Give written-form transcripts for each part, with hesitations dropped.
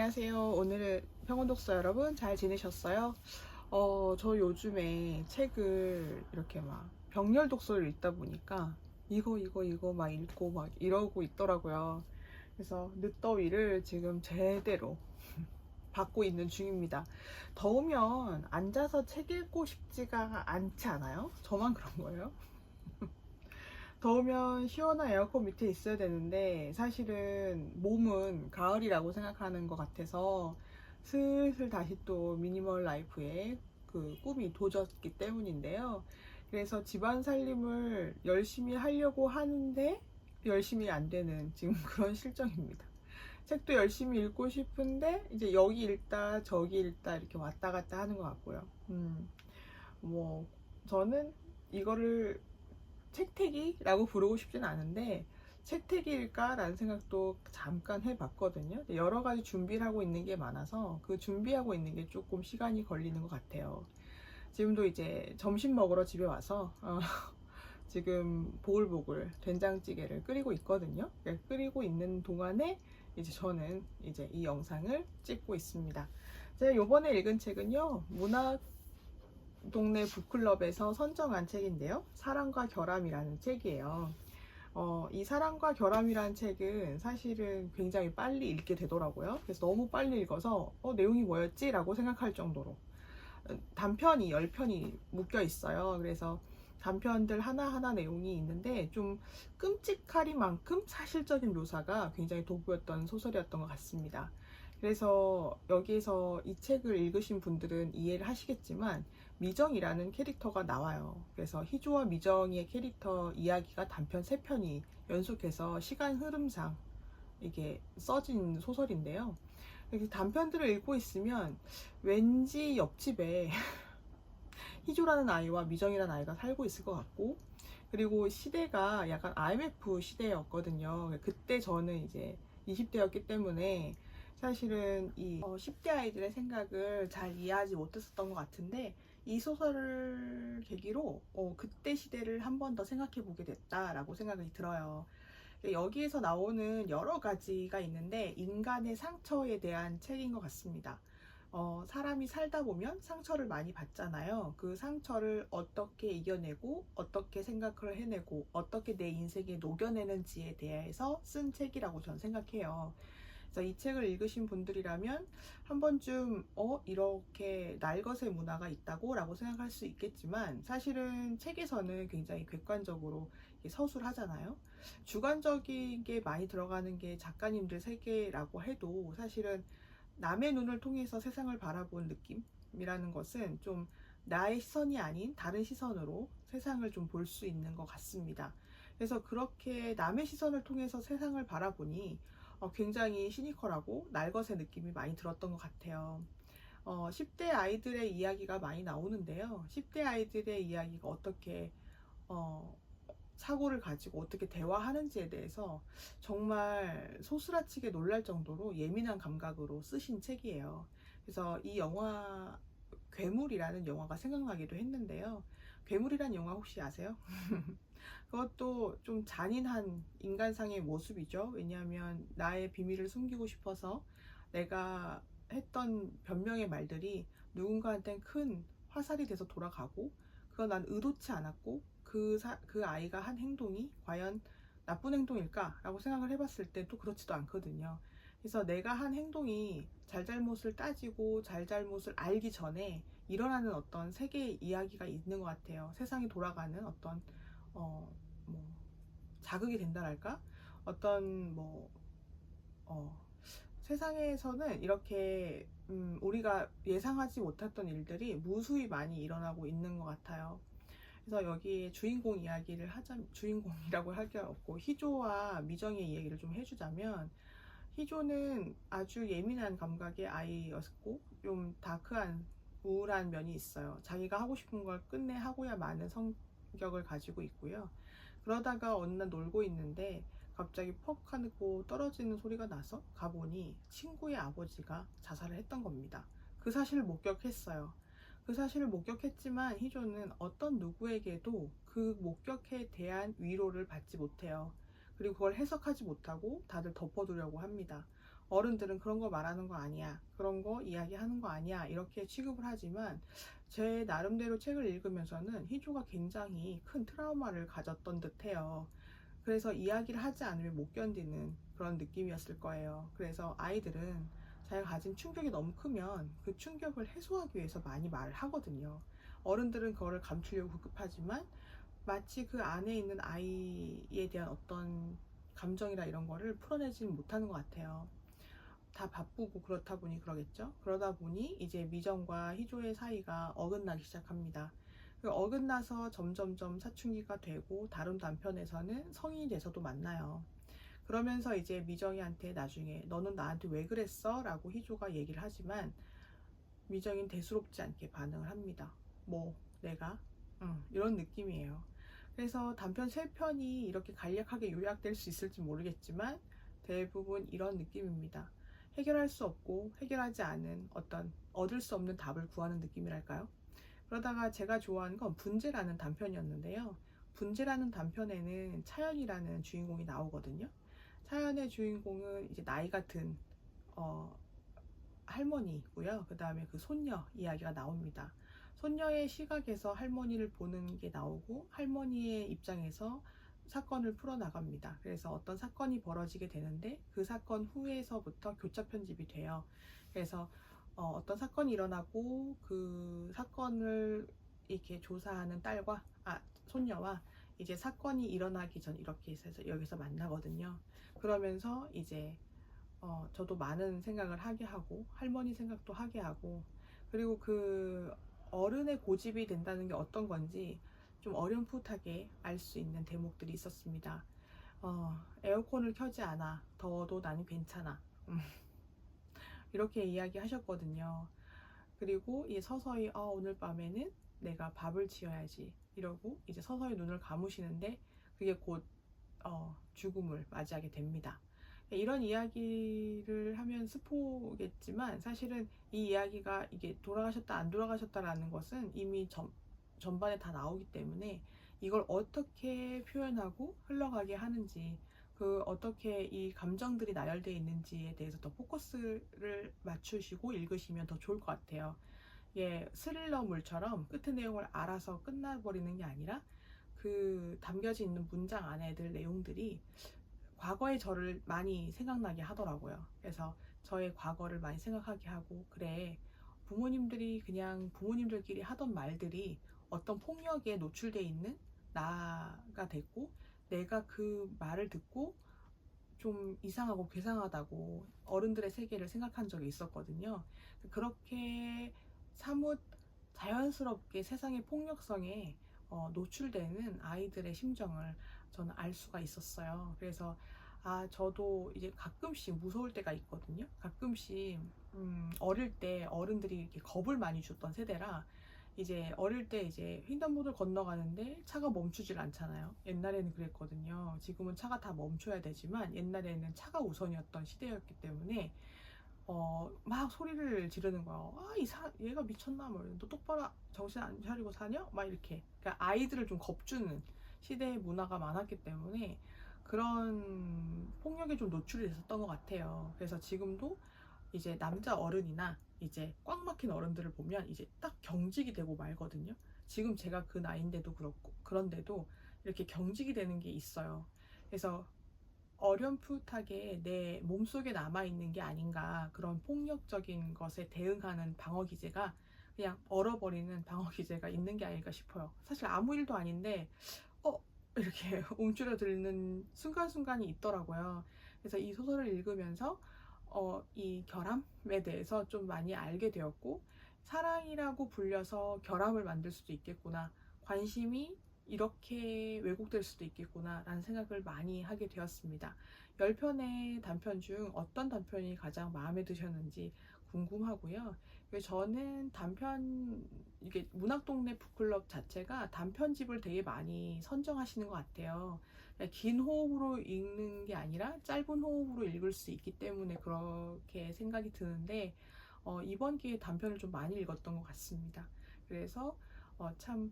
안녕하세요. 오늘은 평온독서 여러분 잘 지내셨어요? 저 요즘에 책을 이렇게 막 병렬 독서를 읽다 보니까 이거 막 읽고 막 이러고 있더라고요. 그래서 늦더위를 지금 제대로 받고 있는 중입니다. 더우면 앉아서 책 읽고 싶지가 않지 않아요? 저만 그런 거예요? 더우면 시원한 에어컨 밑에 있어야 되는데 사실은 몸은 가을이라고 생각하는 것 같아서 슬슬 다시 또 미니멀 라이프에 그 꿈이 도졌기 때문인데요. 그래서 집안 살림을 열심히 하려고 하는데 열심히 안 되는 지금 그런 실정입니다. 책도 열심히 읽고 싶은데 이제 여기 읽다 저기 읽다 이렇게 왔다 갔다 하는 것 같고요. 뭐 저는 이거를 책태기라고 부르고 싶진 않은데 책태기일까라는 생각도 잠깐 해봤거든요. 여러 가지 준비를 하고 있는 게 많아서 그 준비하고 있는 게 조금 시간이 걸리는 것 같아요. 지금도 이제 점심 먹으러 집에 와서 지금 보글보글 된장찌개를 끓이고 있거든요. 끓이고 있는 동안에 이제 저는 이제 이 영상을 찍고 있습니다. 제가 요번에 읽은 책은요, 문학 동네 북클럽에서 선정한 책인데요. 사랑과 결함이라는 책이에요. 이 사랑과 결함이라는 책은 사실은 굉장히 빨리 읽게 되더라고요. 그래서 너무 빨리 읽어서 내용이 뭐였지? 라고 생각할 정도로 단편이 10편이 묶여 있어요. 그래서 단편들 하나하나 내용이 있는데 좀 끔찍하리만큼 사실적인 묘사가 굉장히 돋보였던 소설이었던 것 같습니다. 그래서 여기에서 이 책을 읽으신 분들은 이해를 하시겠지만 미정이라는 캐릭터가 나와요. 그래서 희조와 미정이의 캐릭터 이야기가 단편 3편이 연속해서 시간 흐름상 이게 써진 소설인데요. 이렇게 단편들을 읽고 있으면 왠지 옆집에 희조라는 아이와 미정이라는 아이가 살고 있을 것 같고, 그리고 시대가 약간 IMF 시대였거든요. 그때 저는 이제 20대였기 때문에 사실은 이 10대 아이들의 생각을 잘 이해하지 못했었던 것 같은데 이 소설을 계기로 그때 시대를 한 번 더 생각해 보게 됐다라고 생각이 들어요. 여기에서 나오는 여러 가지가 있는데 인간의 상처에 대한 책인 것 같습니다. 사람이 살다 보면 상처를 많이 받잖아요. 그 상처를 어떻게 이겨내고 어떻게 생각을 해내고 어떻게 내 인생에 녹여내는지에 대해서 쓴 책이라고 저는 생각해요. 그래서 이 책을 읽으신 분들이라면 한 번쯤 이렇게 날것의 문화가 있다고 라고 생각할 수 있겠지만 사실은 책에서는 굉장히 객관적으로 서술하잖아요. 주관적인 게 많이 들어가는 게 작가님들 세계라고 해도 사실은 남의 눈을 통해서 세상을 바라본 느낌이라는 것은 좀 나의 시선이 아닌 다른 시선으로 세상을 좀 볼 수 있는 것 같습니다. 그래서 그렇게 남의 시선을 통해서 세상을 바라보니 굉장히 시니컬하고 날것의 느낌이 많이 들었던 것 같아요. 10대 아이들의 이야기가 많이 나오는데요. 10대 아이들의 이야기가 어떻게 어, 사고를 가지고 어떻게 대화하는지에 대해서 정말 소스라치게 놀랄 정도로 예민한 감각으로 쓰신 책이에요. 그래서 이 영화 괴물이라는 영화가 생각나기도 했는데요. 괴물이란 영화 혹시 아세요? 그것도 좀 잔인한 인간상의 모습이죠. 왜냐하면 나의 비밀을 숨기고 싶어서 내가 했던 변명의 말들이 누군가한테는 큰 화살이 돼서 돌아가고 그건 난 의도치 않았고 그 아이가 한 행동이 과연 나쁜 행동일까라고 생각을 해봤을 때 또 그렇지도 않거든요. 그래서 내가 한 행동이 잘잘못을 따지고 잘잘못을 알기 전에 일어나는 어떤 세계의 이야기가 있는 것 같아요. 세상이 돌아가는 어떤 뭐 자극이 된다랄까? 어떤 어, 세상에서는 이렇게 우리가 예상하지 못했던 일들이 무수히 많이 일어나고 있는 것 같아요. 그래서 여기 주인공 이야기를 하자면 주인공이라고 할 게 없고 희조와 미정의 이야기를 좀 해주자면 희조는 아주 예민한 감각의 아이였고 좀 다크한 우울한 면이 있어요. 자기가 하고 싶은 걸 끝내 하고야 마는 성격을 가지고 있고요. 그러다가 어느 날 놀고 있는데 갑자기 퍽 하고 떨어지는 소리가 나서 가보니 친구의 아버지가 자살을 했던 겁니다. 그 사실을 목격했어요. 그 사실을 목격했지만 희조는 어떤 누구에게도 그 목격에 대한 위로를 받지 못해요. 그리고 그걸 해석하지 못하고 다들 덮어두려고 합니다. 어른들은 그런 거 말하는 거 아니야, 그런 거 이야기하는 거 아니야, 이렇게 취급을 하지만 제 나름대로 책을 읽으면서는 희조가 굉장히 큰 트라우마를 가졌던 듯해요. 그래서 이야기를 하지 않으면 못 견디는 그런 느낌이었을 거예요. 그래서 아이들은 자기가 가진 충격이 너무 크면 그 충격을 해소하기 위해서 많이 말을 하거든요. 어른들은 그거를 감추려고 급급하지만 마치 그 안에 있는 아이에 대한 어떤 감정이나 이런 거를 풀어내지 못하는 것 같아요. 다 바쁘고 그렇다 보니 그러겠죠. 그러다 보니 이제 미정과 희조의 사이가 어긋나기 시작합니다. 그 어긋나서 점점점 사춘기가 되고 다른 단편에서는 성인이 돼서도 만나요. 그러면서 이제 미정이한테 나중에 너는 나한테 왜 그랬어? 라고 희조가 얘기를 하지만 미정인 대수롭지 않게 반응을 합니다. 뭐 내가? 이런 느낌이에요. 그래서 단편 3편이 이렇게 간략하게 요약될 수 있을지 모르겠지만 대부분 이런 느낌입니다. 해결할 수 없고 해결하지 않은 어떤 얻을 수 없는 답을 구하는 느낌이랄까요? 그러다가 제가 좋아하는 건 분재라는 단편이었는데요. 분재라는 단편에는 차연이라는 주인공이 나오거든요. 차연의 주인공은 이제 나이가 든 어, 할머니고요. 그 다음에 그 손녀 이야기가 나옵니다. 손녀의 시각에서 할머니를 보는 게 나오고 할머니의 입장에서 사건을 풀어나갑니다. 그래서 어떤 사건이 벌어지게 되는데 그 사건 후에서부터 교차 편집이 돼요. 그래서 어떤 사건이 일어나고 그 사건을 이렇게 조사하는 딸과 손녀와 이제 사건이 일어나기 전 이렇게 해서 여기서 만나거든요. 그러면서 이제 저도 많은 생각을 하게 하고 할머니 생각도 하게 하고 그리고 그 어른의 고집이 된다는 게 어떤 건지 좀 어렴풋하게 알 수 있는 대목들이 있었습니다. 에어컨을 켜지 않아. 더워도 나는 괜찮아. 이렇게 이야기하셨거든요. 그리고 이제 서서히 오늘 밤에는 내가 밥을 지어야지 이러고 이제 서서히 눈을 감으시는데 그게 곧 죽음을 맞이하게 됩니다. 이런 이야기를 하면 스포겠지만 사실은 이 이야기가 이게 돌아가셨다 안 돌아가셨다라는 것은 이미 전반에 다 나오기 때문에 이걸 어떻게 표현하고 흘러가게 하는지 그 어떻게 이 감정들이 나열되어 있는지에 대해서 더 포커스를 맞추시고 읽으시면 더 좋을 것 같아요. 예, 스릴러물처럼 끝의 내용을 알아서 끝나버리는 게 아니라 그 담겨져 있는 문장 안에 들 내용들이 과거의 저를 많이 생각나게 하더라고요. 그래서 저의 과거를 많이 생각하게 하고 그래, 부모님들이 그냥 부모님들끼리 하던 말들이 어떤 폭력에 노출돼 있는 나가 됐고 내가 그 말을 듣고 좀 이상하고 괴상하다고 어른들의 세계를 생각한 적이 있었거든요. 그렇게 사뭇 자연스럽게 세상의 폭력성에 노출되는 아이들의 심정을 저는 알 수가 있었어요. 그래서 저도 이제 가끔씩 무서울 때가 있거든요. 가끔씩 어릴 때 어른들이 이렇게 겁을 많이 줬던 세대라 이제 어릴 때 이제 횡단보도를 건너가는데 차가 멈추질 않잖아요. 옛날에는 그랬거든요. 지금은 차가 다 멈춰야 되지만 옛날에는 차가 우선이었던 시대였기 때문에 막 소리를 지르는 거야. 얘가 미쳤나? 뭐, 너 똑바로 정신 안 차리고 사냐? 막 이렇게. 그러니까 아이들을 좀 겁주는 시대의 문화가 많았기 때문에 그런 폭력에 좀 노출이 됐었던 것 같아요. 그래서 지금도 이제 남자 어른이나 이제 꽉 막힌 어른들을 보면 이제 딱 경직이 되고 말거든요. 지금 제가 그 나이인데도 그렇고, 그런데도 이렇게 경직이 되는 게 있어요. 그래서 어렴풋하게 내 몸속에 남아있는 게 아닌가, 그런 폭력적인 것에 대응하는 방어 기제가 그냥 얼어버리는 방어 기제가 있는 게 아닐까 싶어요. 사실 아무 일도 아닌데 이렇게 움츠러들는 순간순간이 있더라고요. 그래서 이 소설을 읽으면서 이 결함에 대해서 좀 많이 알게 되었고, 사랑이라고 불려서 결함을 만들 수도 있겠구나, 관심이 이렇게 왜곡될 수도 있겠구나 라는 생각을 많이 하게 되었습니다. 10편의 단편 중 어떤 단편이 가장 마음에 드셨는지 궁금하고요. 저는 단편, 이게 문학동네 북클럽 자체가 단편집을 되게 많이 선정하시는 것 같아요. 긴 호흡으로 읽는 게 아니라 짧은 호흡으로 읽을 수 있기 때문에 그렇게 생각이 드는데 이번 기회에 단편을 좀 많이 읽었던 것 같습니다. 그래서 참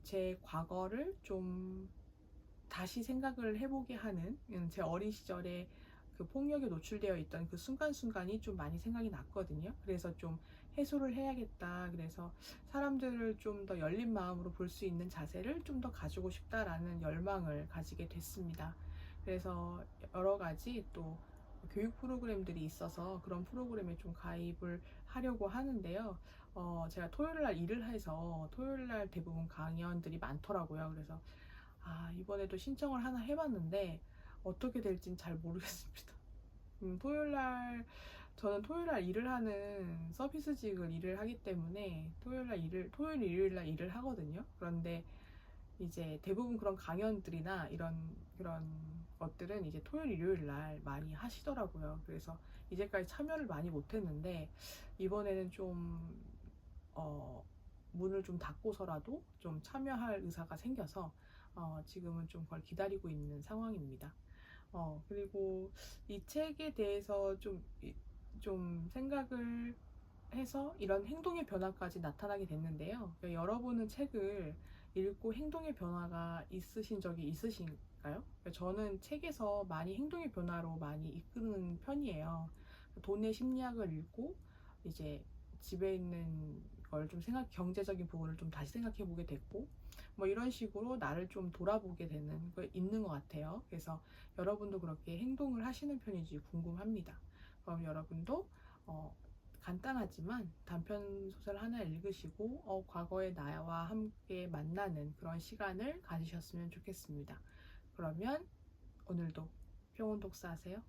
제 과거를 좀 다시 생각을 해보게 하는 제 어린 시절의 그 폭력에 노출되어 있던 그 순간순간이 좀 많이 생각이 났거든요. 그래서 좀 해소를 해야겠다. 그래서 사람들을 좀 더 열린 마음으로 볼 수 있는 자세를 좀 더 가지고 싶다라는 열망을 가지게 됐습니다. 그래서 여러 가지 또 교육 프로그램들이 있어서 그런 프로그램에 좀 가입을 하려고 하는데요. 제가 토요일 날 일을 해서 토요일 날 대부분 강연들이 많더라고요. 그래서 이번에도 신청을 하나 해봤는데 어떻게 될진 잘 모르겠습니다. 저는 토요일 날 일을 하는 서비스직을 일을 하기 때문에 토요일, 일요일 날 일을 하거든요. 그런데 이제 대부분 그런 강연들이나 그런 것들은 이제 토요일, 일요일 날 많이 하시더라고요. 그래서 이제까지 참여를 많이 못했는데 이번에는 좀 문을 좀 닫고서라도 좀 참여할 의사가 생겨서 지금은 좀 그걸 기다리고 있는 상황입니다. 그리고 이 책에 대해서 좀 생각을 해서 이런 행동의 변화까지 나타나게 됐는데요. 그러니까 여러분은 책을 읽고 행동의 변화가 있으신 적이 있으신가요? 그러니까 저는 책에서 많이 행동의 변화로 많이 이끄는 편이에요. 돈의 심리학을 읽고 이제 집에 있는 걸 좀 경제적인 부분을 좀 다시 생각해 보게 됐고, 뭐 이런 식으로 나를 좀 돌아보게 되는 거 있는 것 같아요. 그래서 여러분도 그렇게 행동을 하시는 편인지 궁금합니다. 그럼 여러분도 간단하지만 단편 소설 하나 읽으시고 과거의 나와 함께 만나는 그런 시간을 가지셨으면 좋겠습니다. 그러면 오늘도 평온 독서하세요.